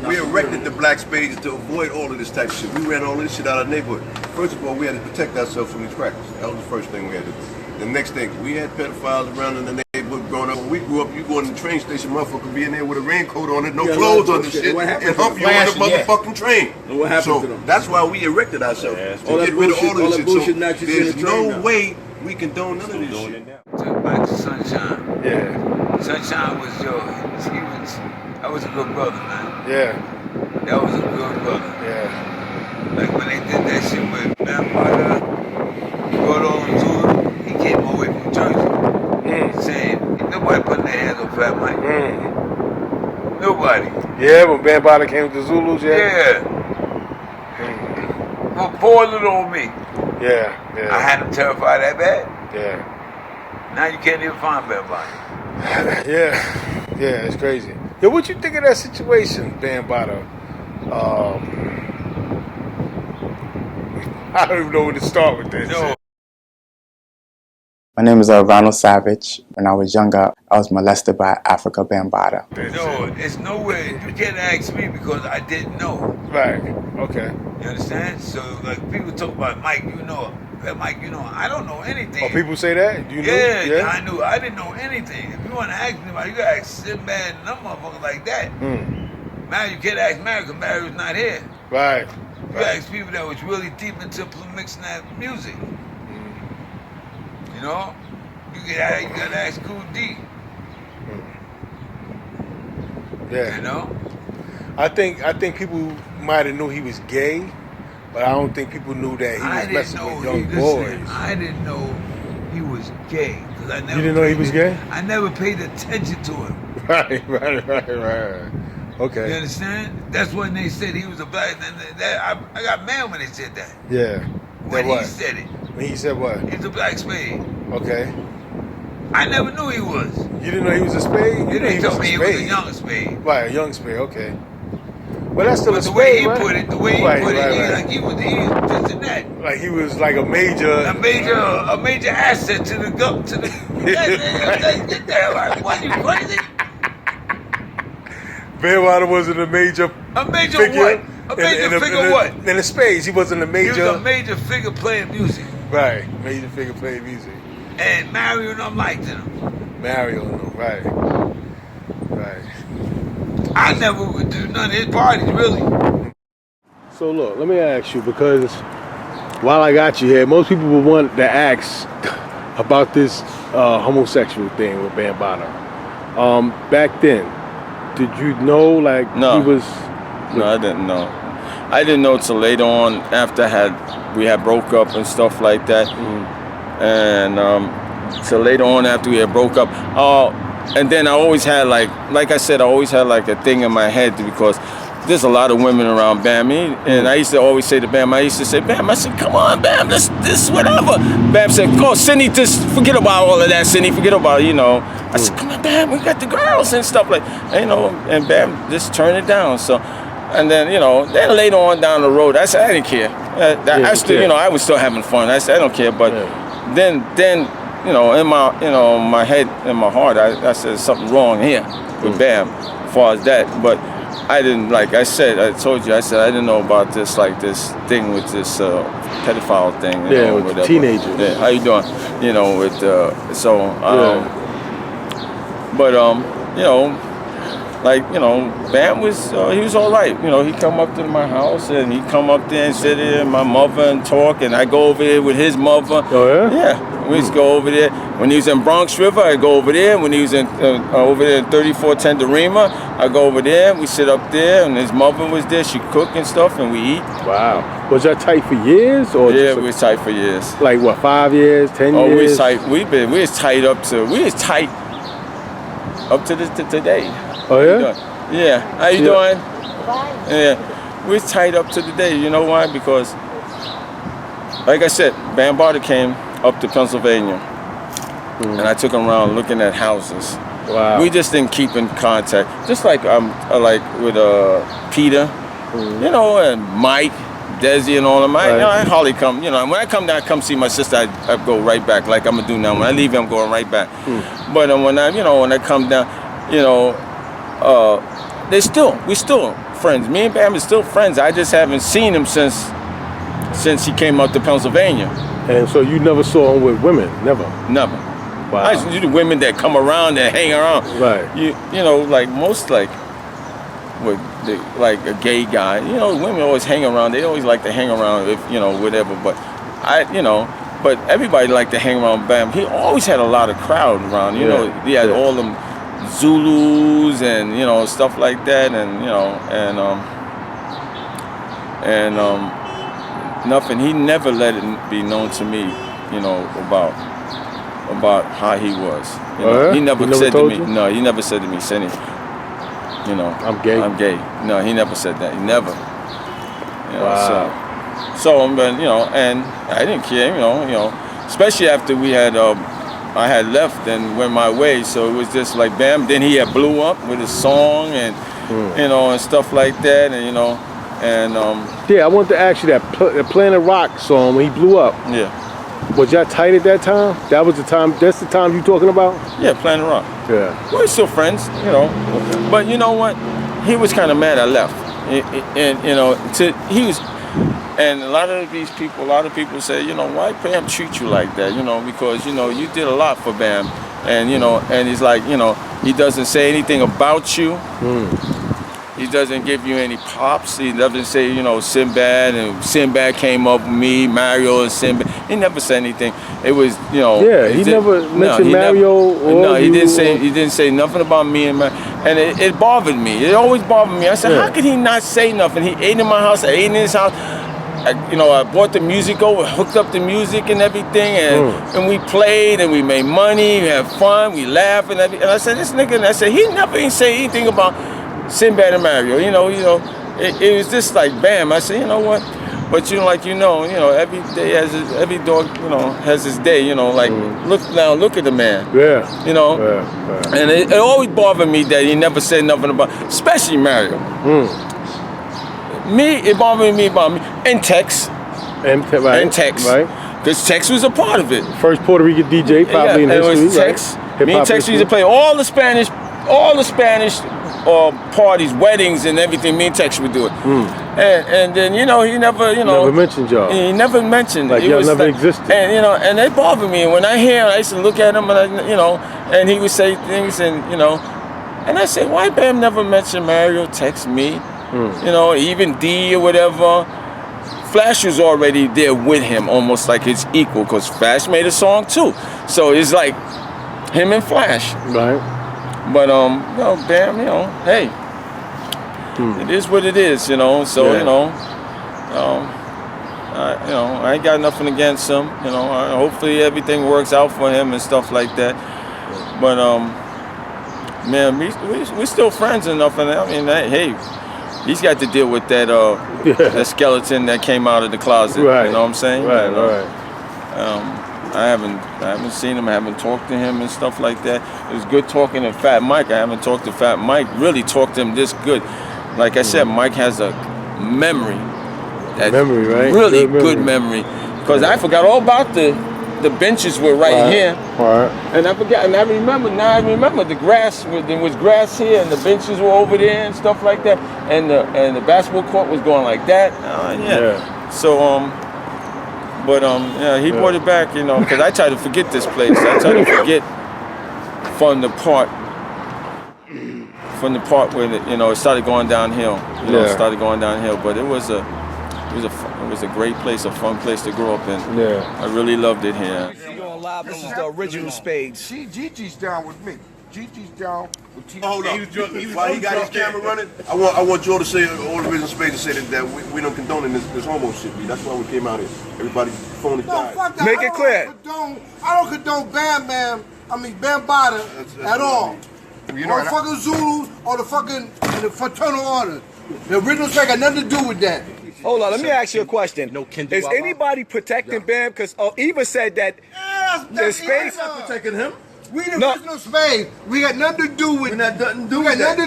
We erected the Black Spades to avoid all of this type of shit. We ran all this shit out of the neighborhood. First of all, we had to protect ourselves from these crackers. That was the first thing we had to do. The next thing, we had pedophiles around in the neighborhood growing up. When we grew up, you go in the train station, motherfucker be in there with a raincoat on it, no clothes on the shit, and hump you on the motherfucking train. And what happened to them? That's why we erected ourselves, to get rid of all of this shit. So there's no way we condone none of this shit. Took back to Sunshine. Yeah. Sunshine was that was a good brother, man. Yeah. That was a good brother. Yeah. Like when they did that shit with Bambaataa, Zulu, he came all the way from Jersey. Saying, nobody putting their hands on Fat Mike. Nobody. Yeah, when Bambaataa came to Zulus, Yeah. Well, poor little old me. Yeah, yeah. I had him terrified that bad. Yeah. Now you can't even find Bambaataa. Yeah, it's crazy. Yo, what you think of that situation, Bambaataa? I don't even know where to start with this. No. My name is Ronald Savage. When I was younger, I was molested by Afrika Bambaataa. No, it's nowhere. You can't ask me because I didn't know. Right. Okay. You understand? So, like, people talk about Mike, you know. Mike, you know, I don't know anything. Oh, people say that? You knew? Yeah, I knew. I didn't know anything. If you want to ask me about it, you got to ask Sinbad and them motherfuckers like that. Mary, you can't ask Mary because Mary was not here. Right. You got to ask people that was really deep into mixing that music. You know? You got to ask Cool D. Yeah. You know? I think people might have knew he was gay, but I don't think people knew that he was messing with young boys. I didn't know he was gay. I never you didn't know he was gay? I never paid attention to him. Right. Okay. You understand? That's when they said he was a black. I got mad when they said that. Yeah. When he said it. When he said what? He's a black spade. Okay. I never knew he was. You didn't know he was a spade? You didn't tell me he was a young spade. Right, a young spade, okay. But that's still a spade, the way he right? put it, like he was this and that. Like he was like a major asset to the Get the hell out! What, you crazy? Bambaataa wasn't a major figure. What? A major figure what? In the spades, he wasn't a major. He was a major figure playing music. Right, major figure playing music. And Mario and them liked him. Mario and them, right. I never would do none of his parties, really. So look, let me ask you, because while I got you here, most people would want to ask about this homosexual thing with Bambaataa. Back then, did you know, like, no. he was... No, I didn't know. I didn't know till later on, after we had broke up and stuff like that. And till later on after we had broke up. And then I always had like I said, I always had like a thing in my head because there's a lot of women around Bam. And I used to always say to Bam, I said, come on, Bam, this whatever. Bam said, go, Cindy, just forget about all of that, Cindy, forget about it, you know. I said, come on, Bam, we got the girls and stuff like, you know, and Bam just turned it down. So, and then, you know, then later on down the road, I said, I didn't care. I still, you know, I was still having fun. I said, I don't care, but then, you know, in my head, in my heart, I said something wrong here with Bam, as far as that. But I didn't, like I said, I told you, I said I didn't know about this, like this thing with this pedophile thing. You know, with the teenagers. Yeah, how you doing? You know, with you know, like, you know, Bam was, he was all right. You know, he come up to my house and he come up there and sit there with my mother and talk, and I go over there with his mother. Oh, yeah? Yeah, we used to go over there. When he was in Bronx River, I go over there. When he was in over there in 3410 Derima, I go over there. We sit up there, and his mother was there. She cook and stuff, and we eat. Wow. Was that tight for years? Or yeah, we was tight for years. Like what, 5 years, 10 years? Oh, we was tight. We was tight up to today. Oh, yeah? Yeah. How you doing? Fine. Yeah. We was tied up to the day. You know why? Because, like I said, Bambaataa came up to Pennsylvania, and I took him around looking at houses. Wow. We just didn't keep in contact. Just like with Peter, you know, and Mike, Desi, and all of them. You know, I hardly come. You know, when I come down, come see my sister, I go right back, like I'm gonna do now. When I leave, I'm going right back. But when I come down, you know. We still friends. Me and Bam is still friends. I just haven't seen him since he came out to Pennsylvania. And so you never saw him with women? Never? Never. Wow. I used to do the women that come around, that hang around. Right. You know, like most like a gay guy. You know, women always hang around. They always like to hang around if, you know, whatever. But but everybody liked to hang around Bam. He always had a lot of crowd around. You know, he had all them Zulus and, you know, stuff like that, and, you know, and nothing. He never let it be known to me, you know, about how he was. You know, he never said to me. No, he never said to me, Senny, you know, I'm gay. No, he never said that. He never. You know, wow. So, but, you know, and I didn't care. You know, especially after we had. I had left and went my way, so it was just like Bam. Then he had blew up with his song and you know, and stuff like that, and you know, and yeah, I wanted to ask you that Planet Rock song when he blew up. Yeah. Was y'all tight at that time? That was the time. That's the time you talking about? Yeah, Planet Rock. Yeah. We're still friends, you know. Okay. But you know what? He was kind of mad I left, and you know, he was. And a lot of people say, you know, why Bam treat you like that? You know, because, you know, you did a lot for Bam. And, you know, and he's like, you know, he doesn't say anything about you. He doesn't give you any props. He doesn't say, you know, Sinbad, and Sinbad came up with me, Mario and Sinbad. He never said anything. It was, you know. Yeah, he never mentioned Mario or no, he didn't say nothing about me and Mario. And it bothered me. It always bothered me. I said, how could he not say nothing? He ate in my house, I ate in his house. I bought the music over, hooked up the music and everything, and we played and we made money, we had fun, we laughed and everything. And I said, this nigga, and I said, he never even say anything about Sinbad and Mario. You know, it was just like Bam. I said, you know what? But you know, like every day has every dog, you know, has his day. You know, like look at the man. Yeah. You know. Yeah. And it always bothered me that he never said nothing about, especially Mario. It bothered me about me. And Tex. And Tex. Right. Because Tex was a part of it. First Puerto Rican DJ probably in history. It was Tex. Right? Me and Tex used to play all the Spanish parties, weddings and everything. Me and Tex would do it. And then, you know, he never, never mentioned y'all. He never mentioned. Like y'all never existed. And, you know, and they bothered me. And when I hear, I used to look at him and, and he would say things and, you know, and I say, why Bam never mentioned Mario, Tex, me? You know, even D or whatever. Flash was already there with him, almost like his equal, because Flash made a song too. So it's like him and Flash. Right. But Bam, you know, hey, it is what it is, you know. So you know, I ain't got nothing against him. You know, hopefully everything works out for him and stuff like that. But man, we still friends enough, and I mean, hey. He's got to deal with that that skeleton that came out of the closet. Right. You know what I'm saying? Right. Right. I haven't seen him. I haven't talked to him and stuff like that. It was good talking to Fat Mike. I haven't talked to Fat Mike. Really talked to him this good. Like I said, Mike has a memory. Memory, right? Really good memory. Because I forgot all about the benches were right here. Right. And I forgot, and I remember the grass, there was grass here and the benches were over there and stuff like that. And the basketball court was going like that. Yeah. So, he brought it back, you know, because I try to forget this place. I try to forget from the part where, it started going downhill. It started going downhill, but it was a great place, a fun place to grow up in. Yeah. I really loved it here. This is the original Spades. Gigi's down with me. Gigi's down with T. Hold on. While he got his camera running, I want Joe to say, all the original Spades to say that we don't condone this homo shit. That's why we came out here. Everybody phone it died. Make it clear. I don't condone Bambaataa at all. You know, or the fucking Zulus or the fraternal order. The original Spades got nothing to do with that. Hold on, let me ask you a question. Is anybody protecting Bam? Because Eva said that the Spades not protecting him. We the original Spades. We got nothing to do with. We got nothing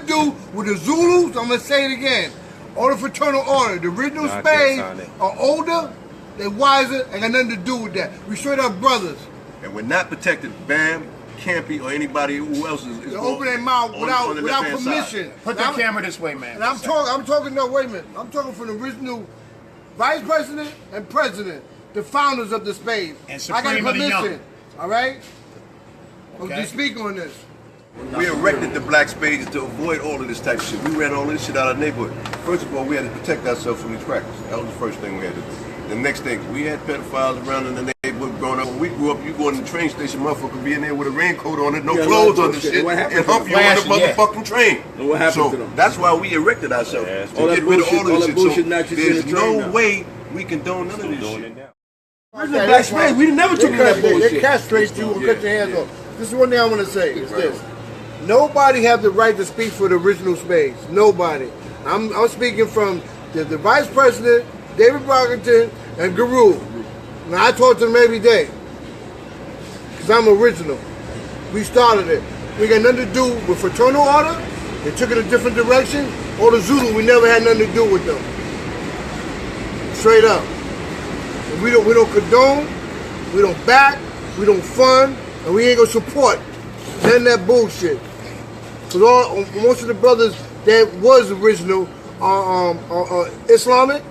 to do with the Zulus. I'm gonna say it again. Or the fraternal order. The original Spades are older, they're wiser, and got nothing to do with that. We straight up brothers. And we're not protecting Bam, Campy or anybody who else is They open their mouth without left-hand permission. side. Put the camera this way, man. And I'm talking. No, wait a minute. I'm talking from the original vice president and president, the founders of the Spades. And I got Supreme of the Young. permission. All right. Okay. To speak on this. We erected the Black Spades to avoid all of this type of shit. We ran all this shit out of the neighborhood. First of all, we had to protect ourselves from these crackers. That was the first thing we had to do. The next thing, we had pedophiles around in the neighborhood growing up. When we grew up, you go in the train station, motherfucker be in there with a raincoat on it, no clothes on the shit, and hump you on the motherfucking train. And what happened to them? That's why we erected ourselves, to get rid of all of this shit. So there's no way we condone none of this shit. Black Spades, we never took that bullshit. They castrate you and cut your hands off. This is one thing I want to say. Is this. Nobody have the right to speak for the original Spades. Nobody. I'm speaking from the vice president, David Brockington, and Guru. Now I talk to them every day. Because I'm original. We started it. We got nothing to do with fraternal order. They took it a different direction. Or the Zulu, we never had nothing to do with them. Straight up. And we don't condone, we don't back, we don't fund, and we ain't gonna support none of that bullshit. Because most of the brothers that was original Islamic,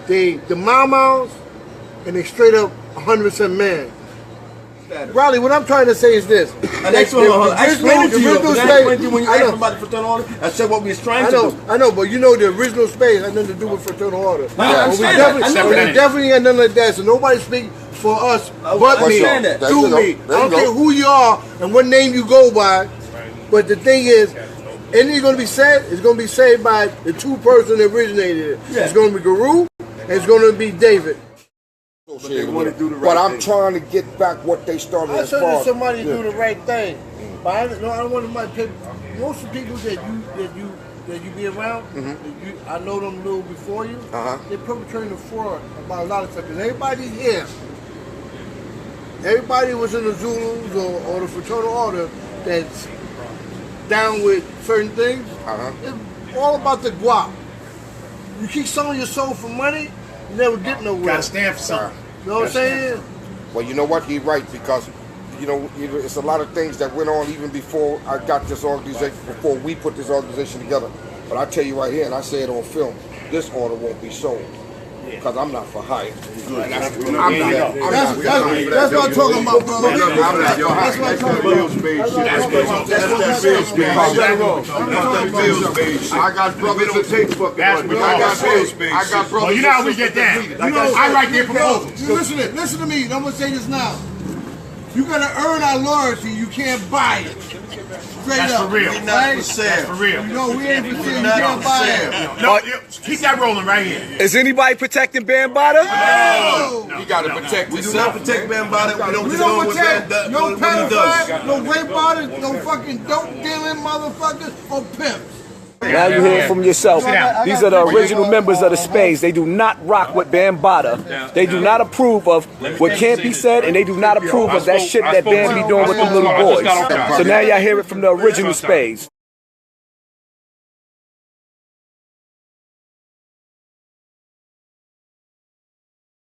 the Mau and they straight up 100% man. Riley, what I'm trying to say is this. I explained it to you. I explained to you when you asked about the fraternal order. I said what we was trying to do. I know, but you know the original Spades had nothing to do with fraternal order. I understand that. We definitely had nothing like that, so nobody speak for us but me. To me. I don't care who you are and what name you go by, but the thing is, anything going to be said, it's going to be said by the two person that originated it. It's going to be Guru, and it's going to be David. But I'm trying to get back what they started I as said far that as somebody do the right thing. But I don't want my people. Most of the people that you be around, I know them a little before you. They're perpetrating a fraud about a lot of stuff. Because everybody here, everybody was in the Zulus or the fraternal order that's down with certain things. It's all about the guap. You keep selling your soul for money, you never get nowhere. Gotta stand for something. You know what I'm saying? Well, you know what? He's right, because you know it's a lot of things that went on even before I got this organization, before we put this organization together. But I tell you right here, and I say it on film, this order won't be sold. Because I'm not for hire. That's what I'm talking about, brother. That's what I'm talking about. I got brothers that take fucking money. I got brothers. Well, you know how we get down. I write their proposals. Listen to me. I'm going to say this now. You got to earn our loyalty. You can't buy it. Straight That's up. for real. Right? That's for real. No, we ain't for sale. You can't buy it. No, keep that rolling right here. Is anybody protecting Bambaataa? No. You got to protect We do not protect Bambaataa. We don't protect no what he does. pedophiles, no rape artists, no fucking dope dealing motherfuckers, or pimps. Now you hear it from yourself. These are the original members of the Spades. They do not rock with Bambaataa. They do not approve of what can't be said, and they do not approve of that shit that Bam be doing with them little boys. So now y'all hear it from the original Spades.